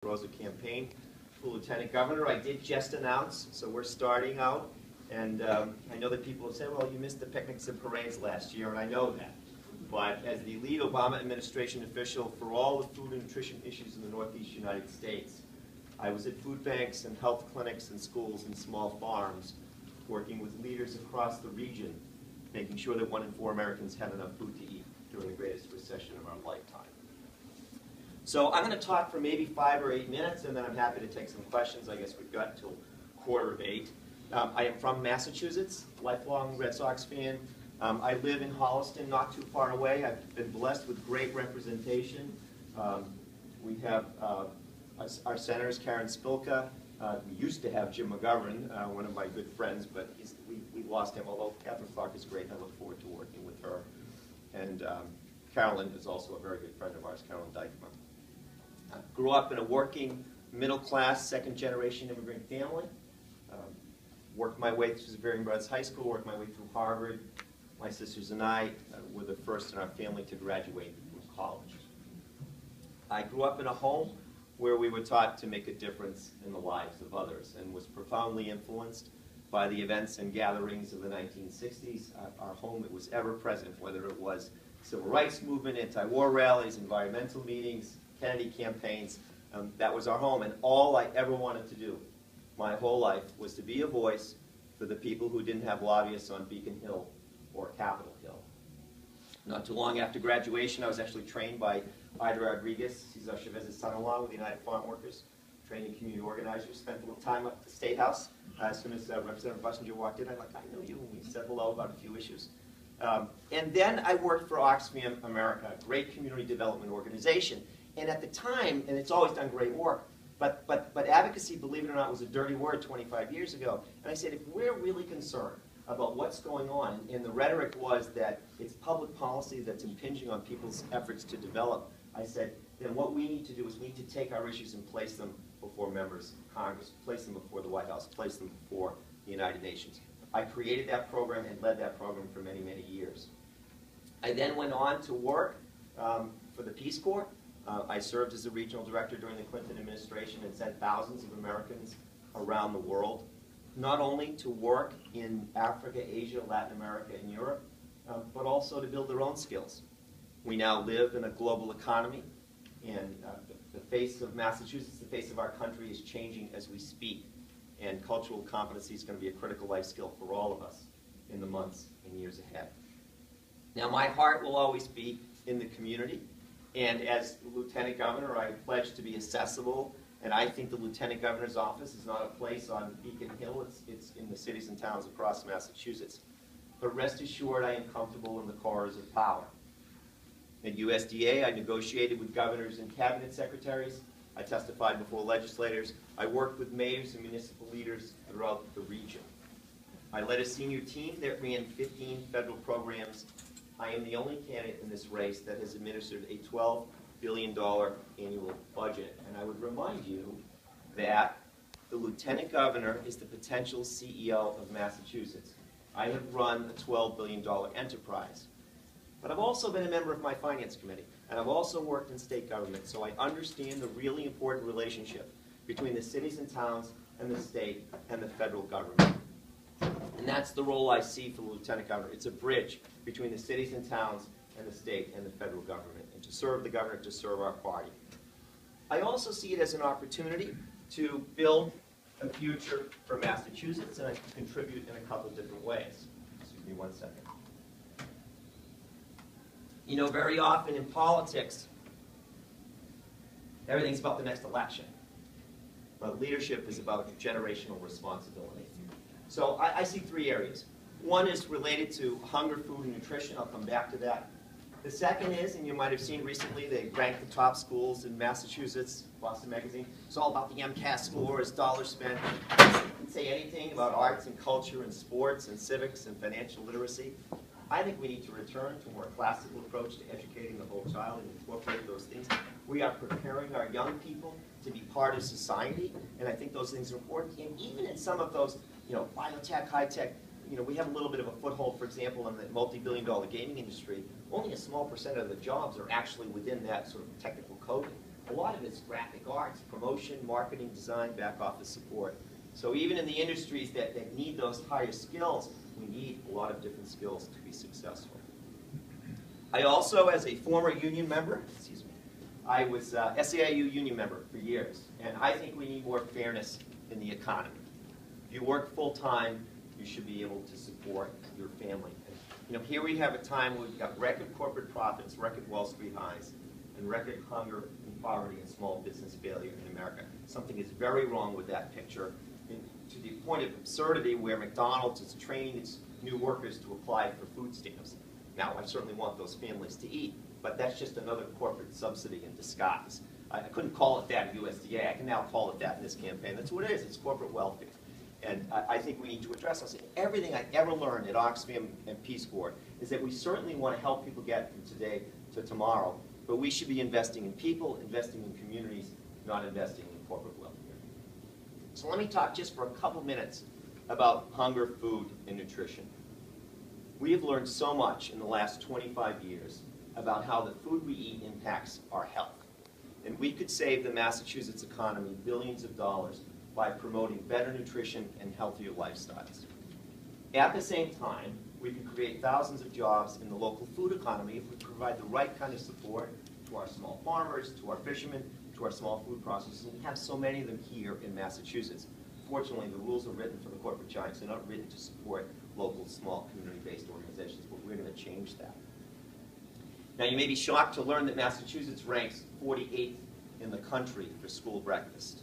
DeRosa campaign for Lieutenant Governor. I did just announce, so we're starting out, and I know that people have said, well, you missed the picnics and parades last year, and I know that. But as the lead Obama administration official for all the food and nutrition issues in the Northeast United States, I was at food banks and health clinics and schools and small farms, working with leaders across the region, making sure that 1 in 4 Americans have enough food to eat during the greatest recession of our lifetime. So I'm going to talk for maybe 5 or 8 minutes, and then I'm happy to take some questions. I guess we've got until 7:45. I am from Massachusetts, lifelong Red Sox fan. I live in Holliston, not too far away. I've been blessed with great representation. We have our senators, Karen Spilka. We used to have Jim McGovern, one of my good friends, but we lost him, although Catherine Clark is great, and I look forward to working with her. And Carolyn is also a very good friend of ours, Carolyn Dykeman. I grew up in a working, middle-class, second-generation immigrant family. Worked my way through Xaverian Brothers High School, worked my way through Harvard. My sisters and I were the first in our family to graduate from college. I grew up in a home where we were taught to make a difference in the lives of others, and was profoundly influenced by the events and gatherings of the 1960s. Our home, it was ever present, whether it was civil rights movement, anti-war rallies, environmental meetings, Kennedy campaigns. That was our home, and all I ever wanted to do my whole life was to be a voice for the people who didn't have lobbyists on Beacon Hill or Capitol Hill. Not too long after graduation, I was actually trained by Ida Rodriguez, Cesar Chavez's son-in-law with the United Farm Workers, training community organizers. Spent a little time at the State House. As soon as Representative Bussinger walked in, I know you, and we said hello about a few issues. And then I worked for Oxfam America, a great community development organization. And at the time, and it's always done great work, but advocacy, believe it or not, was a dirty word 25 years ago. And I said, if we're really concerned about what's going on, and the rhetoric was that it's public policy that's impinging on people's efforts to develop, I said, then what we need to do is we need to take our issues and place them before members of Congress, place them before the White House, place them before the United Nations. I created that program and led that program for many, many years. I then went on to work for the Peace Corps. I served as a regional director during the Clinton administration and sent thousands of Americans around the world, not only to work in Africa, Asia, Latin America, and Europe, but also to build their own skills. We now live in a global economy, and the face of Massachusetts, the face of our country, is changing as we speak, and cultural competency is going to be a critical life skill for all of us in the months and years ahead. Now, my heart will always be in the community. And as Lieutenant Governor, I pledge to be accessible, and I think the Lieutenant Governor's office is not a place on Beacon Hill, it's in the cities and towns across Massachusetts. But rest assured, I am comfortable in the corridors of power. At USDA, I negotiated with governors and cabinet secretaries. I testified before legislators. I worked with mayors and municipal leaders throughout the region. I led a senior team that ran 15 federal programs. I am the only candidate in this race that has administered a $12 billion annual budget. And I would remind you that the Lieutenant Governor is the potential CEO of Massachusetts. I have run a $12 billion enterprise. But I've also been a member of my finance committee, and I've also worked in state government, so I understand the really important relationship between the cities and towns and the state and the federal government. And that's the role I see for the Lieutenant Governor. It's a bridge between the cities and towns and the state and the federal government, and to serve the governor, to serve our party. I also see it as an opportunity to build a future for Massachusetts, and I can contribute in a couple different ways. Excuse me 1 second. You know, very often in politics, everything's about the next election. But leadership is about generational responsibility. So I see 3 areas. One is related to hunger, food, and nutrition. I'll come back to that. The second is, and you might have seen recently, they ranked the top schools in Massachusetts, Boston Magazine. It's all about the MCAS scores, dollars spent. It doesn't say anything about arts and culture and sports and civics and financial literacy. I think we need to return to a more classical approach to educating the whole child and incorporate those things. We are preparing our young people to be part of society, and I think those things are important. And even in some of those, biotech, high-tech, we have a little bit of a foothold, for example, in the multi-billion-dollar gaming industry. Only a small percent of the jobs are actually within that sort of technical coding. a lot of it's graphic arts, promotion, marketing, design, back office support. So even in the industries that need those higher skills, we need a lot of different skills to be successful. I also, as a former union member, excuse me, I was SEIU union member for years, and I think we need more fairness in the economy. If you work full-time, you should be able to support your family. And, you know, here we have a time where we've got record corporate profits, record Wall Street highs, and record hunger and poverty and small business failure in America. Something is very wrong with that picture, and to the point of absurdity where McDonald's is training its new workers to apply for food stamps. Now, I certainly want those families to eat, but that's just another corporate subsidy in disguise. I couldn't call it that at USDA. I can now call it that in this campaign. That's what it is. It's corporate welfare. And I think we need to address this. Everything I ever learned at Oxfam and Peace Corps is that we certainly want to help people get from today to tomorrow, but we should be investing in people, investing in communities, not investing in corporate welfare. So let me talk just for a couple minutes about hunger, food, and nutrition. We have learned so much in the last 25 years about how the food we eat impacts our health. And we could save the Massachusetts economy billions of dollars by promoting better nutrition and healthier lifestyles. At the same time, we could create thousands of jobs in the local food economy if we provide the right kind of support to our small farmers, to our fishermen, to our small food processors. And we have so many of them here in Massachusetts. Fortunately, the rules are written for the corporate giants. They're not written to support local, small, community-based organizations, but we're going to change that. Now, you may be shocked to learn that Massachusetts ranks 48th in the country for school breakfast.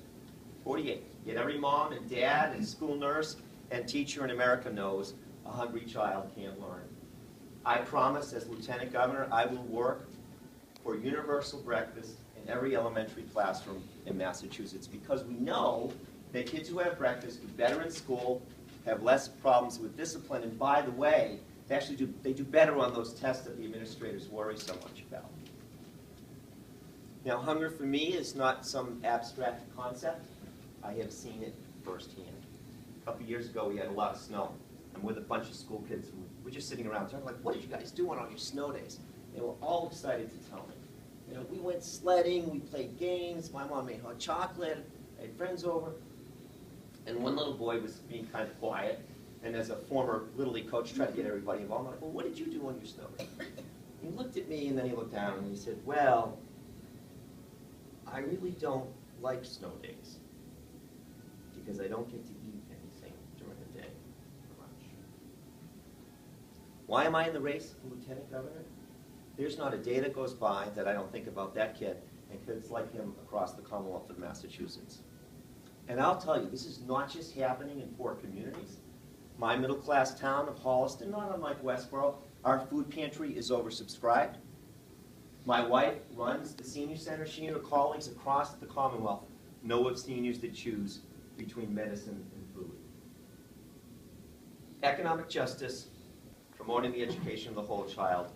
48th. Yet every mom and dad and school nurse and teacher in America knows a hungry child can't learn. I promise, as Lieutenant Governor, I will work for universal breakfast in every elementary classroom in Massachusetts, because we know that kids who have breakfast do better in school, have less problems with discipline, and by the way, they do better on those tests that the administrators worry so much about. Now, hunger for me is not some abstract concept. I have seen it firsthand. A couple years ago, we had a lot of snow. I'm with a bunch of school kids, and we're just sitting around talking like, what did you guys do on all your snow days? They were all excited to tell me. You know, we went sledding, we played games, my mom made hot chocolate, I had friends over. And one little boy was being kind of quiet, and as a former Little League coach, tried to get everybody involved. I'm like, well, what did you do on your snow day? He looked at me, and then he looked down, and he said, well, I really don't like snow days, because I don't get to eat anything during the day for lunch. Why am I in the race for Lieutenant Governor? There's not a day that goes by that I don't think about that kid and kids like him across the Commonwealth of Massachusetts. And I'll tell you, this is not just happening in poor communities. My middle-class town of Holliston, not unlike Westboro, our food pantry is oversubscribed. My wife runs the senior center. She and her colleagues across the Commonwealth know of seniors that choose between medicine and food. Economic justice, promoting the education of the whole child,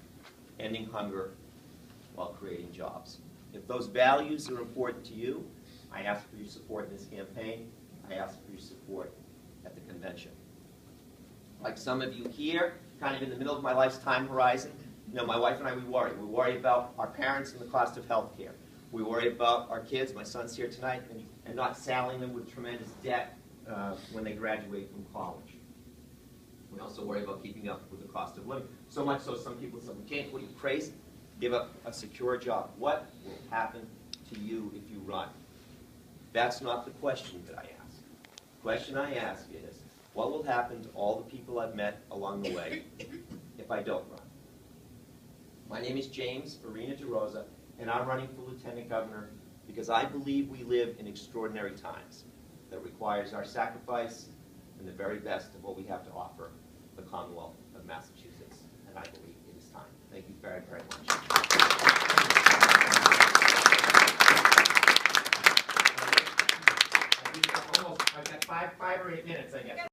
ending hunger while creating jobs. If those values are important to you, I ask for your support in this campaign. I ask for your support at the convention. Like some of you here, kind of in the middle of my life's time horizon, you know, my wife and I, we worry. We worry about our parents and the cost of health care. We worry about our kids, my son's here tonight, and not saddling them with tremendous debt when they graduate from college. We also worry about keeping up with the cost of living. So much so some people say, James, what are you, crazy? Give up a secure job. What will happen to you if you run? That's not the question that I ask. The question I ask is, what will happen to all the people I've met along the way if I don't run? My name is James Arena DeRosa, and I'm running for Lieutenant Governor because I believe we live in extraordinary times that requires our sacrifice and the very best of what we have to offer the Commonwealth of Massachusetts. And I believe it is time. Thank you very, very much. I've got five or 8 minutes, I guess.